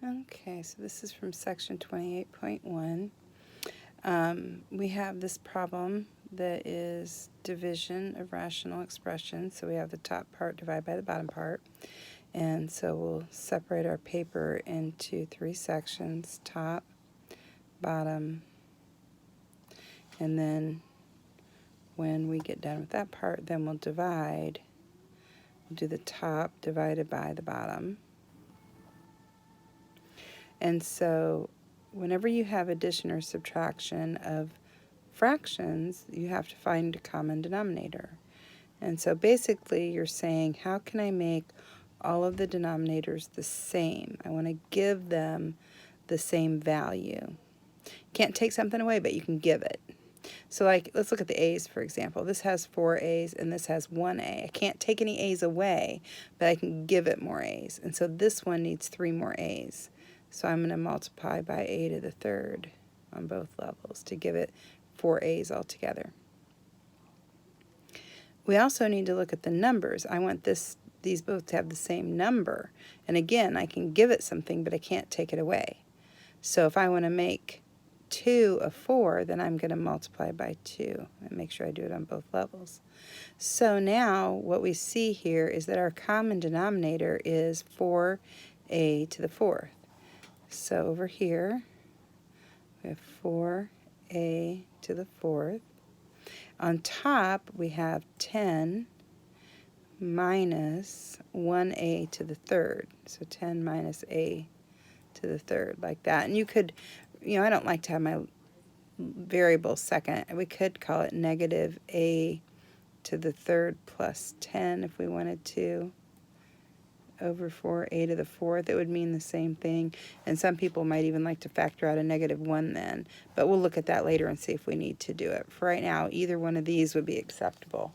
Okay, so this is from section 28.1. We have this problem that is division of rational expressions. So we have the top part divided by the bottom part. And so we'll separate our paper into 3 sections, top, bottom, and then when we get done with that part, then we'll divide. We'll do the top divided by the bottom. And so whenever you have addition or subtraction of fractions, you have to find a common denominator. And so basically you're saying, how can I make all of the denominators the same? I want to give them the same value. Can't take something away, but you can give it. So like, let's look at the A's, for example. This has 4 A's and this has 1 A. I can't take any A's away, but I can give it more A's. And so this one needs 3 more A's. So I'm going to multiply by a to the third on both levels to give it 4 A's altogether. We also need to look at the numbers. I want these both to have the same number. And again, I can give it something, but I can't take it away. So if I want to make 2 a 4, then I'm going to multiply by 2 and make sure I do it on both levels. So now what we see here is that our common denominator is 4a to the 4th. So over here, we have 4a to the 4th. On top, we have 10 minus 1a to the 3rd. So 10 minus a to the 3rd, like that. And you could, I don't like to have my variable second. We could call it negative a to the 3rd plus 10 if we wanted to, over 4a to the 4th. It would mean the same thing. And some people might even like to factor out a negative 1 then. But we'll look at that later and see if we need to do it. For right now, either one of these would be acceptable.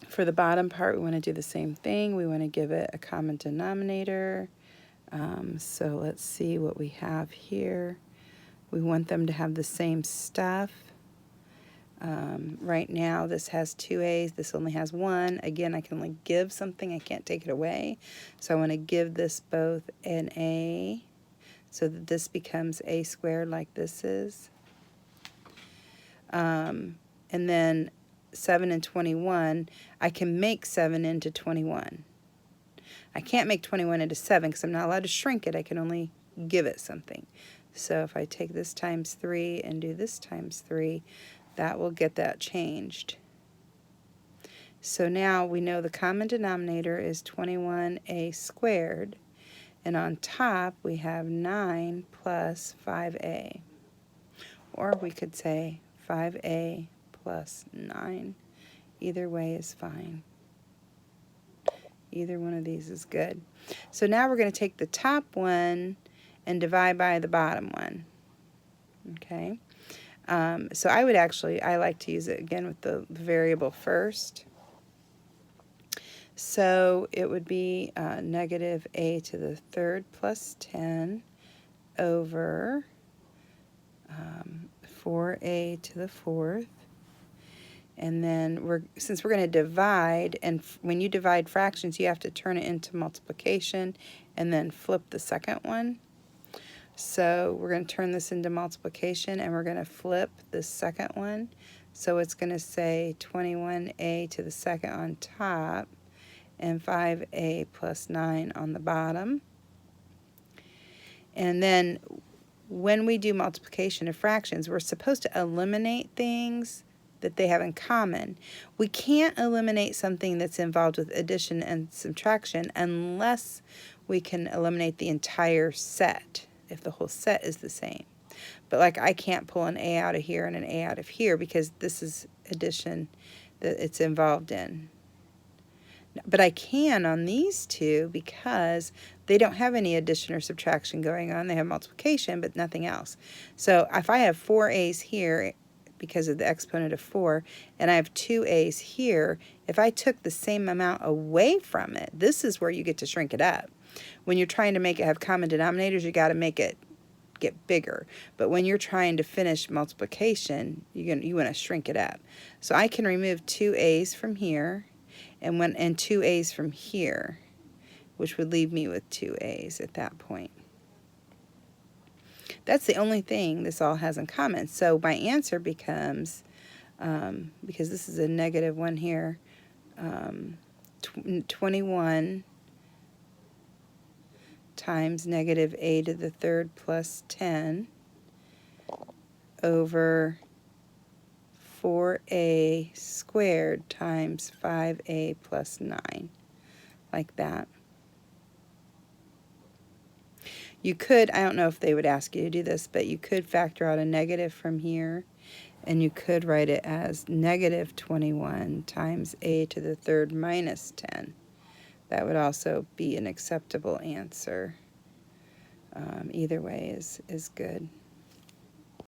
For the bottom part, we want to do the same thing. We want to give it a common denominator. So let's see what we have here. We want them to have the same stuff. Right now this has 2 A's, this only has 1. Again, I can only give something, I can't take it away. So I want to give this both an A so that this becomes a squared like this is. And then 7 and 21, I can make 7 into 21. I can't make 21 into 7 because I'm not allowed to shrink it. I can only give it something. So if I take this times 3 and do this times 3, that will get that changed. So now we know the common denominator is 21a squared, and on top we have 9 plus 5a. Or we could say 5a plus 9. Either way is fine. Either one of these is good. So now we're going to take the top one and divide by the bottom one. Okay? So I like to use it again with the variable first. So it would be negative a to the 3rd plus 10 over 4a to the 4th. And then since we're going to divide, and when you divide fractions, you have to turn it into multiplication and then flip the second one. So we're going to turn this into multiplication, and we're going to flip the second one. So it's going to say 21a to the 2nd on top and 5a plus 9 on the bottom. And then when we do multiplication of fractions, we're supposed to eliminate things that they have in common. We can't eliminate something that's involved with addition and subtraction unless we can eliminate the entire set, if the whole set is the same. But like, I can't pull an A out of here and an A out of here because this is addition that it's involved in. But I can on these two because they don't have any addition or subtraction going on. They have multiplication, but nothing else. So if I have 4 A's here because of the exponent of 4, and I have 2 A's here, if I took the same amount away from it, this is where you get to shrink it up. When you're trying to make it have common denominators, you got to make it get bigger. But when you're trying to finish multiplication, you want to shrink it up. So I can remove 2 A's from here and 2 A's from here. which would leave me with 2a's at that point. That's the only thing this all has in common. So my answer becomes, because this is a negative one here, 21 times negative a to the third plus 10 over 4a squared times 5a plus 9, like that. You could, I don't know if they would ask you to do this, but you could factor out a negative from here, and you could write it as negative 21 times a to the third minus 10. That would also be an acceptable answer. Either way is good.